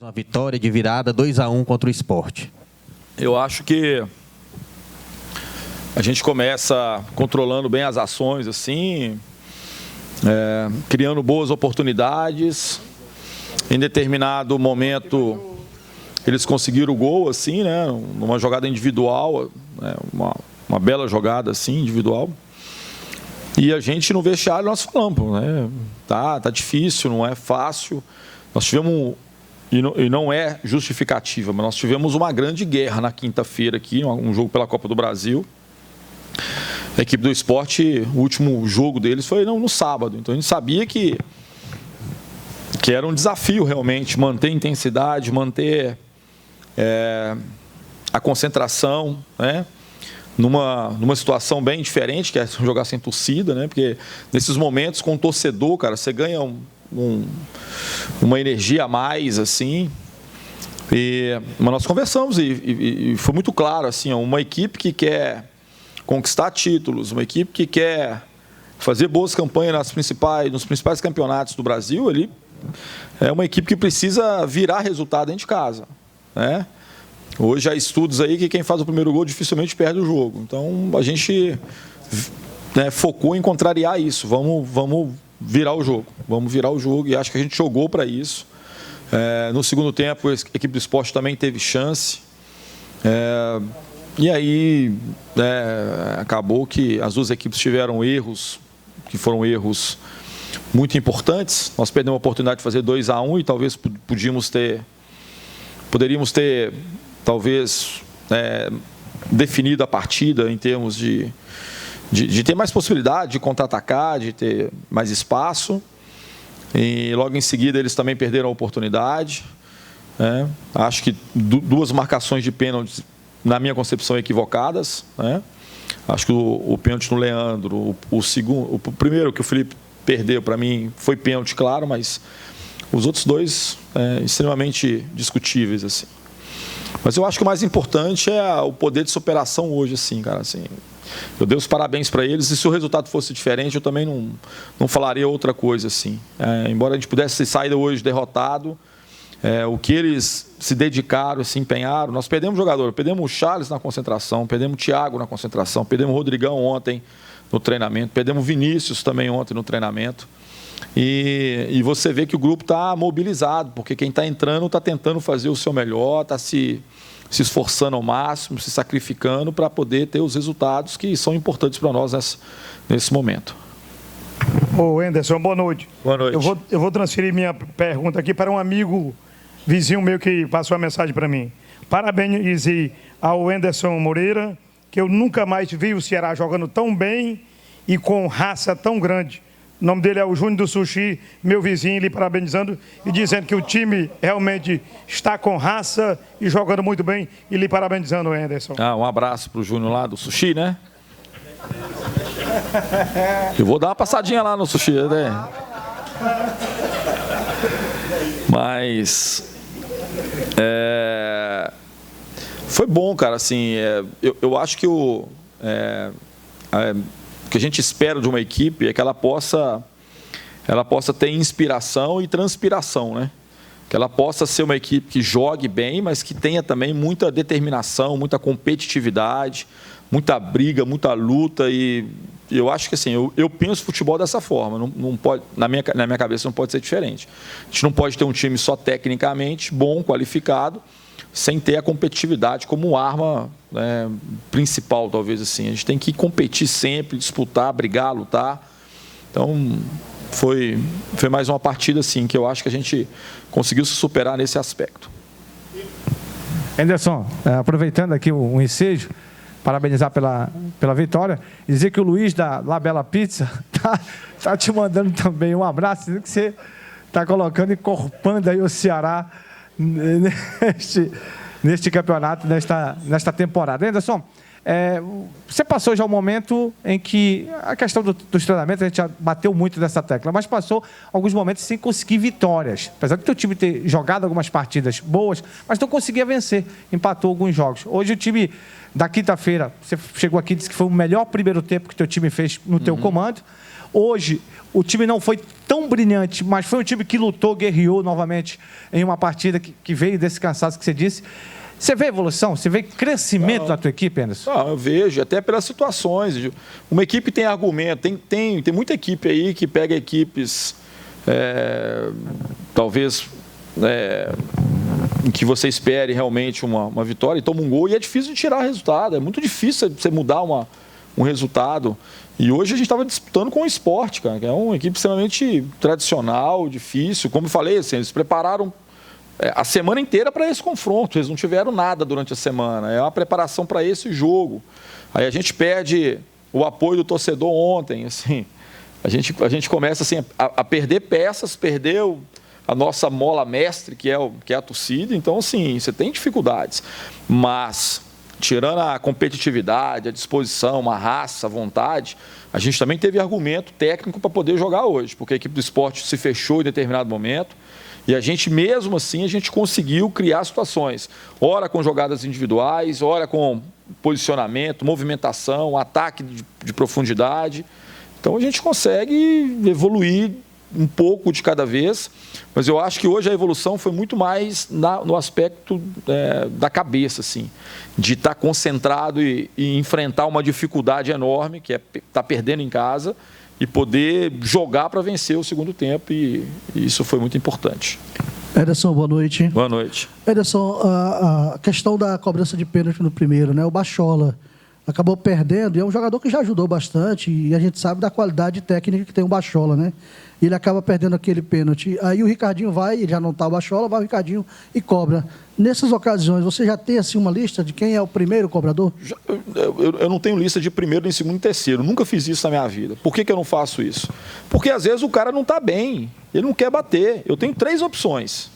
Uma vitória de virada 2-1 contra o Sport. Eu acho que a gente começa controlando bem as ações, assim, criando boas oportunidades. Em determinado momento, eles conseguiram o gol, assim, né, numa jogada individual, né, uma bela jogada, assim, individual. E a gente no vestiário nós falamos, né, tá difícil, não é fácil. Nós tivemos, e não é justificativa, mas nós tivemos uma grande guerra na quinta-feira aqui, um jogo pela Copa do Brasil. A equipe do Sport, o último jogo deles foi no sábado. Então a gente sabia que era um desafio realmente manter a intensidade, manter a concentração, né? Numa situação bem diferente, que é jogar sem torcida, né? Porque nesses momentos com o torcedor, cara, você ganha uma energia a mais, assim. Mas nós conversamos e foi muito claro, assim, uma equipe que quer conquistar títulos, uma equipe que quer fazer boas campanhas nos principais campeonatos do Brasil, ali é uma equipe que precisa virar resultado dentro de casa, né? Hoje há estudos aí que quem faz o primeiro gol dificilmente perde o jogo. Então a gente, né, focou em contrariar isso. Vamos virar o jogo. Vamos virar o jogo e acho que a gente jogou para isso. No segundo tempo, a equipe do Sport também teve chance. E aí acabou que as duas equipes tiveram erros, que foram erros muito importantes. Nós perdemos a oportunidade de fazer 2-1 e talvez poderíamos ter talvez definido a partida em termos de ter mais possibilidade de contra-atacar, de ter mais espaço. E logo em seguida eles também perderam a oportunidade. Acho que duas marcações de pênalti, na minha concepção, equivocadas, né? Acho que o pênalti no Leandro, o primeiro que o Felipe perdeu, para mim, foi pênalti, claro, mas os outros dois extremamente discutíveis, assim. Mas eu acho que o mais importante é o poder de superação hoje, assim, cara, assim. Eu dei os parabéns para eles e se o resultado fosse diferente, eu também não falaria outra coisa, assim. Embora a gente pudesse sair hoje derrotado, o que eles se dedicaram, se empenharam. Nós perdemos jogador, perdemos o Charles na concentração, perdemos o Thiago na concentração, perdemos o Rodrigão ontem no treinamento, perdemos o Vinícius também ontem no treinamento. E você vê que o grupo está mobilizado, porque quem está entrando está tentando fazer o seu melhor, está se esforçando ao máximo, se sacrificando para poder ter os resultados que são importantes para nós nesse momento. Ô, Anderson, boa noite. Boa noite. Eu vou transferir minha pergunta aqui para um amigo vizinho meu que passou a mensagem para mim. Parabenize ao Anderson Moreira, que eu nunca mais vi o Ceará jogando tão bem e com raça tão grande. O nome dele é o Júnior do Sushi, meu vizinho, lhe parabenizando e dizendo que o time realmente está com raça e jogando muito bem e lhe parabenizando, Anderson. Um abraço para o Júnior lá do Sushi, né? Eu vou dar uma passadinha lá no Sushi, né? Mas foi bom, cara, assim, eu acho que o que a gente espera de uma equipe é que ela possa ter inspiração e transpiração, né? Que ela possa ser uma equipe que jogue bem, mas que tenha também muita determinação, muita competitividade, muita briga, muita luta. E eu acho que assim, eu penso futebol dessa forma. Não pode, na minha cabeça não pode ser diferente. A gente não pode ter um time só tecnicamente bom, qualificado, sem ter a competitividade como arma, né, principal, talvez assim. A gente tem que competir sempre, disputar, brigar, lutar. Então, foi mais uma partida assim, que eu acho que a gente conseguiu se superar nesse aspecto. Anderson, aproveitando aqui o ensejo, parabenizar pela vitória, e dizer que o Luiz da La Bella Pizza tá te mandando também um abraço, dizendo que você está colocando e encorpando aí o Ceará neste campeonato, nesta temporada. Anderson, você passou já um momento em que a questão dos treinamentos, a gente já bateu muito nessa tecla, mas passou alguns momentos sem conseguir vitórias. Apesar do teu time ter jogado algumas partidas boas, mas não conseguia vencer, empatou alguns jogos. Hoje o time da quinta-feira, você chegou aqui e disse que foi o melhor primeiro tempo que o teu time fez no teu comando. Hoje o time não foi tão brilhante, mas foi um time que lutou, guerreou novamente em uma partida que veio desse cansaço que você disse. Você vê evolução? Você vê crescimento da tua equipe, Anderson? Não, eu vejo, até pelas situações. Uma equipe tem argumento, tem muita equipe aí que pega equipes, talvez, em que você espere realmente uma vitória e toma um gol, e é difícil de tirar resultado, é muito difícil você mudar um resultado. E hoje a gente estava disputando com o Sport, cara, que é uma equipe extremamente tradicional, difícil. Como eu falei, assim, eles prepararam a semana inteira para esse confronto, eles não tiveram nada durante a semana, é uma preparação para esse jogo. Aí a gente perde o apoio do torcedor ontem, assim, a gente começa assim, a perder peças, perdeu a nossa mola mestre, que é a torcida. Então, assim, você tem dificuldades, mas tirando a competitividade, a disposição, a raça, a vontade, a gente também teve argumento técnico para poder jogar hoje, porque a equipe do Sport se fechou em determinado momento e a gente, mesmo assim, a gente conseguiu criar situações, ora com jogadas individuais, ora com posicionamento, movimentação, ataque de profundidade. Então a gente consegue evoluir um pouco de cada vez, mas eu acho que hoje a evolução foi muito mais no aspecto da cabeça, assim, de estar concentrado e enfrentar uma dificuldade enorme, que é estar perdendo em casa, e poder jogar para vencer o segundo tempo, e isso foi muito importante. Ederson, boa noite. Boa noite. Ederson, a questão da cobrança de pênalti no primeiro, né? O Bachola acabou perdendo, e é um jogador que já ajudou bastante, e a gente sabe da qualidade técnica que tem o Bachola, né? E ele acaba perdendo aquele pênalti. Aí o Ricardinho vai, ele já não está o Bachola, vai o Ricardinho e cobra. Nessas ocasiões, você já tem assim uma lista de quem é o primeiro cobrador? Eu não tenho lista de primeiro, nem segundo, nem terceiro. Nunca fiz isso na minha vida. Por que eu não faço isso? Porque às vezes o cara não está bem, ele não quer bater. Eu tenho 3 opções.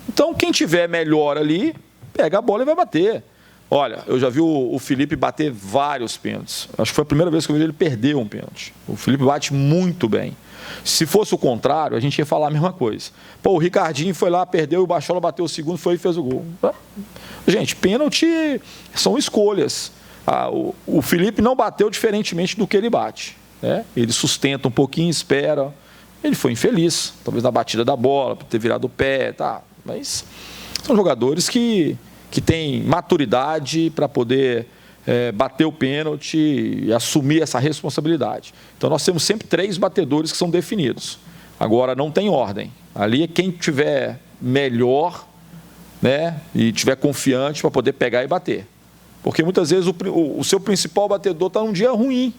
Então, quem tiver melhor ali, pega a bola e vai bater. Olha, eu já vi o Felipe bater vários pênaltis. Acho que foi a primeira vez que eu vi ele perder um pênalti. O Felipe bate muito bem. Se fosse o contrário, a gente ia falar a mesma coisa. Pô, o Ricardinho foi lá, perdeu, o Bachola bateu o segundo, foi e fez o gol. Gente, pênalti são escolhas. O Felipe não bateu diferentemente do que ele bate, né? Ele sustenta um pouquinho, espera. Ele foi infeliz, talvez na batida da bola, por ter virado o pé, tá? Mas são jogadores que têm maturidade para poder bater o pênalti e assumir essa responsabilidade. Então, nós temos sempre 3 batedores que são definidos. Agora, não tem ordem. Ali é quem tiver melhor, né, e tiver confiante para poder pegar e bater. Porque, muitas vezes, o seu principal batedor está num dia ruim.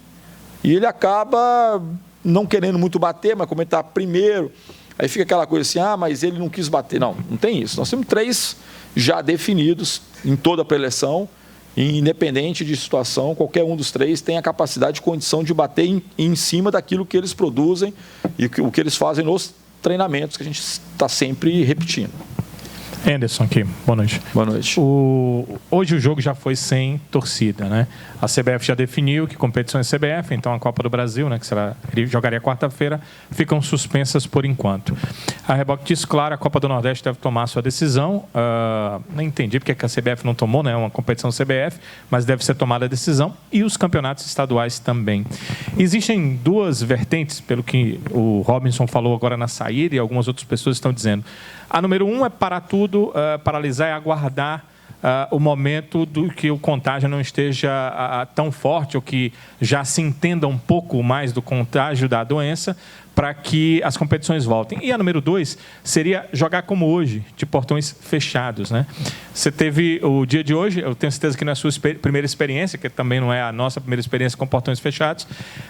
E ele acaba não querendo muito bater, mas como ele está primeiro, aí fica aquela coisa assim, mas ele não quis bater. Não, não tem isso. Nós temos 3 já definidos em toda a preleção. Independente de situação, qualquer um dos 3 tem a capacidade e condição de bater em cima daquilo que eles produzem e o que eles fazem nos treinamentos, que a gente está sempre repetindo. Anderson aqui, boa noite. Boa noite. Hoje o jogo já foi sem torcida, né? A CBF já definiu que competição é CBF, então a Copa do Brasil, né, que ele jogaria quarta-feira, ficam suspensas por enquanto. A reboque diz, claro, a Copa do Nordeste deve tomar a sua decisão. Não entendi porque a CBF não tomou, né? É uma competição CBF, mas deve ser tomada a decisão, e os campeonatos estaduais também. Existem 2 vertentes, pelo que o Robinson falou agora na saída e algumas outras pessoas estão dizendo. A número 1 é parar tudo, paralisar e aguardar o momento do que o contágio não esteja tão forte, ou que já se entenda um pouco mais do contágio da doença, para que as competições voltem. E a número 2 seria jogar como hoje, de portões fechados, né? Você teve o dia de hoje, eu tenho certeza que não é a sua primeira experiência, que também não é a nossa primeira experiência com portões fechados,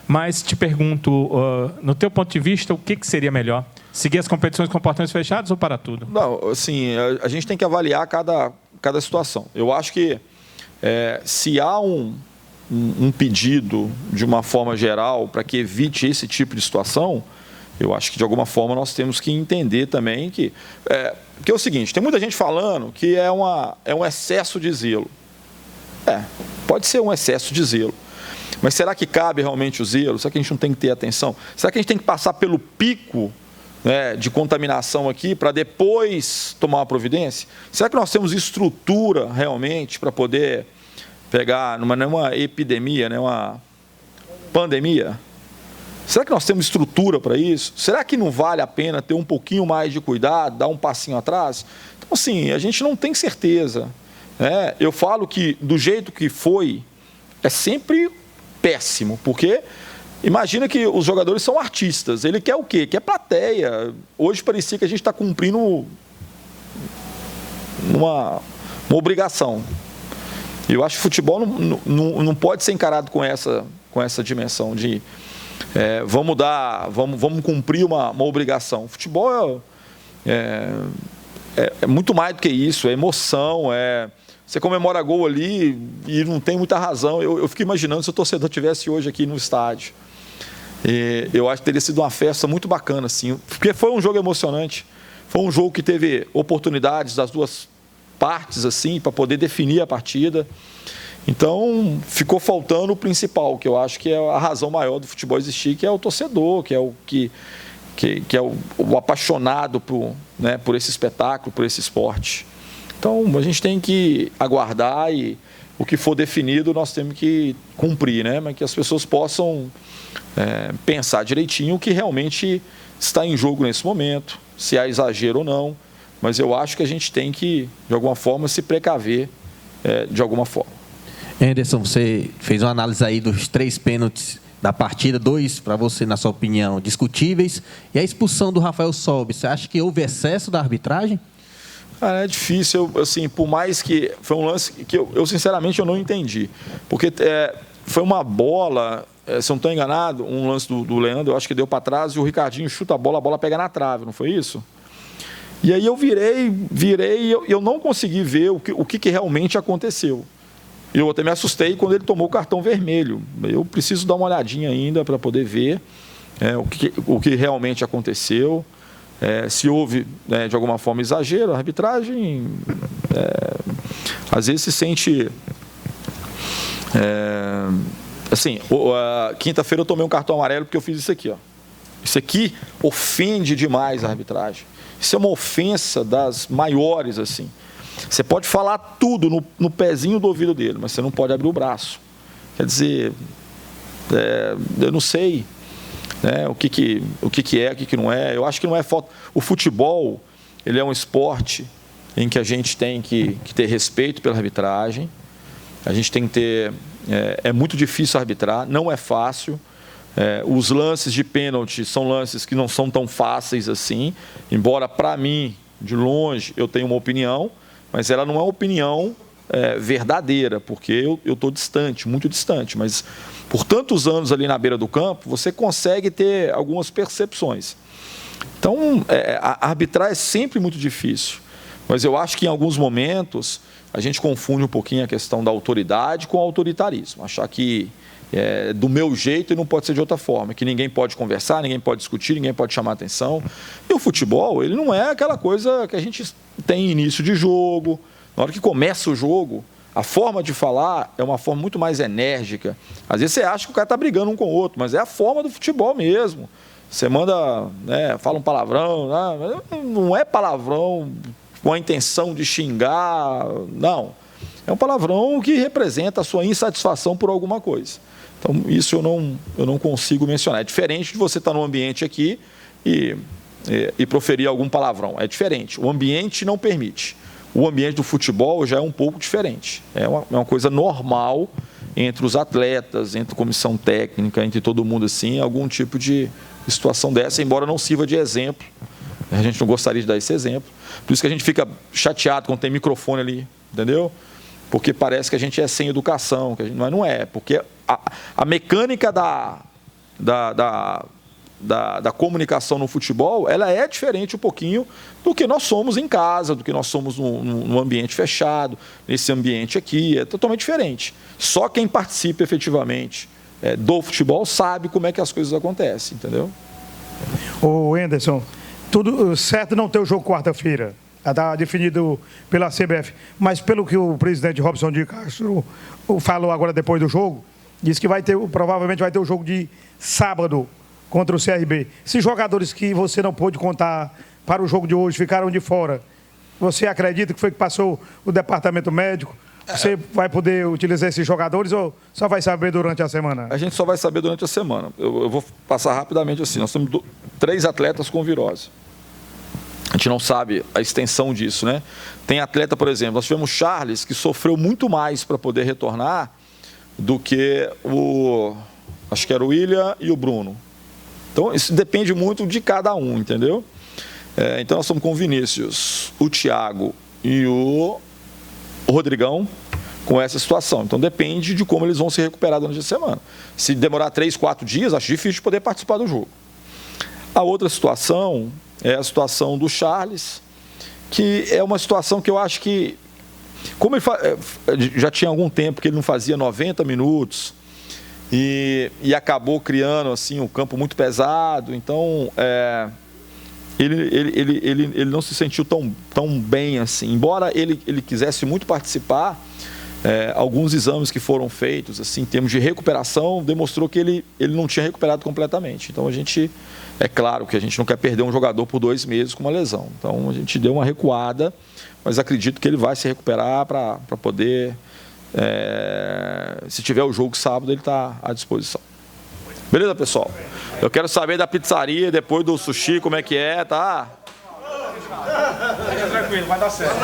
mas te pergunto, no teu ponto de vista, o que seria melhor? Seguir as competições com portões fechados ou para tudo? Não, assim, a gente tem que avaliar cada situação. Eu acho que se há um pedido de uma forma geral para que evite esse tipo de situação, eu acho que de alguma forma nós temos que entender também que é o seguinte, tem muita gente falando que é um excesso de zelo. Pode ser um excesso de zelo. Mas será que cabe realmente o zelo? Será que a gente não tem que ter atenção? Será que a gente tem que passar pelo pico, né, de contaminação aqui para depois tomar uma providência? Será que nós temos estrutura realmente para poder pegar, não é uma epidemia, né, uma pandemia? Será que nós temos estrutura para isso? Será que não vale a pena ter um pouquinho mais de cuidado, dar um passinho atrás? Então, assim, a gente não tem certeza, né? Eu falo que, do jeito que foi, é sempre péssimo, porque imagina que os jogadores são artistas. Ele quer o quê? Quer plateia. Hoje parecia que a gente está cumprindo uma obrigação. Eu acho que o futebol não pode ser encarado com essa dimensão de vamos cumprir uma obrigação. O futebol é muito mais do que isso, é emoção, você comemora gol ali e não tem muita razão. Eu fico imaginando se o torcedor estivesse hoje aqui no estádio. Eu acho que teria sido uma festa muito bacana, assim, porque foi um jogo emocionante, foi um jogo que teve oportunidades das duas partes, assim, para poder definir a partida. Então, ficou faltando o principal, que eu acho que é a razão maior do futebol existir, que é o torcedor, que é o apaixonado por esse espetáculo, por esse esporte. Então, a gente tem que aguardar e o que for definido nós temos que cumprir, né? Mas que as pessoas possam pensar direitinho o que realmente está em jogo nesse momento, se há exagero ou não. Mas eu acho que a gente tem que, de alguma forma, se precaver de alguma forma. Anderson, você fez uma análise aí dos 3 pênaltis da partida, 2, para você, na sua opinião, discutíveis. E a expulsão do Rafael Sobis, você acha que houve excesso da arbitragem? É difícil, assim, por mais que foi um lance que eu sinceramente eu não entendi. Porque foi uma bola, se eu não estou enganado, um lance do Leandro, eu acho que deu para trás e o Ricardinho chuta a bola pega na trave, não foi isso? E aí eu virei e eu não consegui ver o que realmente aconteceu. Eu até me assustei quando ele tomou o cartão vermelho. Eu preciso dar uma olhadinha ainda para poder ver o que realmente aconteceu. Se houve, de alguma forma, exagero, a arbitragem às vezes se sente... assim, quinta-feira eu tomei um cartão amarelo porque eu fiz isso aqui. Ó. Isso aqui ofende demais a arbitragem. Isso é uma ofensa das maiores, assim. Você pode falar tudo no pezinho do ouvido dele, mas você não pode abrir o braço. Quer dizer, eu não sei o que é, o que não é. Eu acho que não é falta. O futebol, ele é um esporte em que a gente tem que ter respeito pela arbitragem. A gente tem que ter... é muito difícil arbitrar, não é fácil. Os lances de pênalti são lances que não são tão fáceis assim, embora para mim, de longe, eu tenho uma opinião, mas ela não é uma opinião verdadeira, porque eu estou distante, muito distante, mas por tantos anos ali na beira do campo, você consegue ter algumas percepções. Então, arbitrar é sempre muito difícil, mas eu acho que em alguns momentos a gente confunde um pouquinho a questão da autoridade com o autoritarismo, achar que do meu jeito e não pode ser de outra forma, que ninguém pode conversar, ninguém pode discutir, ninguém pode chamar atenção. E o futebol, ele não é aquela coisa que a gente tem início de jogo, na hora que começa o jogo, a forma de falar é uma forma muito mais enérgica. Às vezes você acha que o cara está brigando um com o outro, mas é a forma do futebol mesmo. Você manda, fala um palavrão, não é palavrão com a intenção de xingar, não. É um palavrão que representa a sua insatisfação por alguma coisa. Então, isso eu não consigo mencionar. É diferente de você estar num ambiente aqui e proferir algum palavrão. É diferente. O ambiente não permite. O ambiente do futebol já é um pouco diferente. É uma coisa normal entre os atletas, entre a comissão técnica, entre todo mundo assim, algum tipo de situação dessa, embora não sirva de exemplo. A gente não gostaria de dar esse exemplo. Por isso que a gente fica chateado quando tem microfone ali, entendeu? Porque parece que a gente é sem educação, que a gente, mas não é, porque a mecânica da comunicação no futebol, ela é diferente um pouquinho do que nós somos em casa, do que nós somos num ambiente fechado, nesse ambiente aqui, é totalmente diferente. Só quem participa efetivamente do futebol sabe como é que as coisas acontecem, entendeu? Ô Anderson, tudo certo não ter o jogo quarta-feira, está definido pela CBF, mas pelo que o presidente Robson de Castro falou agora depois do jogo, disse que provavelmente vai ter o jogo de sábado contra o CRB. Esses jogadores que você não pôde contar para o jogo de hoje ficaram de fora, você acredita que foi que passou o departamento médico você vai poder utilizar esses jogadores ou só vai saber durante a semana? A gente só vai saber durante a semana. Eu vou passar rapidamente assim. Nós temos 3 atletas com virose. A gente não sabe a extensão disso, né? Tem atleta, por exemplo, nós tivemos Charles, que sofreu muito mais para poder retornar do que acho que era o William e o Bruno. Então, isso depende muito de cada um, entendeu? Então, nós estamos com o Vinícius, o Thiago e o Rodrigão com essa situação. Então, depende de como eles vão se recuperar durante a semana. Se demorar 3, 4 dias, acho difícil de poder participar do jogo. A outra situação é a situação do Charles, que é uma situação que eu acho que, como ele já tinha algum tempo que ele não fazia 90 minutos e acabou criando assim um campo muito pesado, então ele não se sentiu tão bem assim. Embora ele quisesse muito participar, alguns exames que foram feitos assim, em termos de recuperação, demonstrou que ele não tinha recuperado completamente. Então é claro que a gente não quer perder um jogador por 2 meses com uma lesão. Então a gente deu uma recuada, mas acredito que ele vai se recuperar para poder, se tiver o jogo sábado, ele está à disposição. Beleza, pessoal? Eu quero saber da pizzaria, depois do sushi, como é que é, tá? Fica tranquilo, vai dar certo.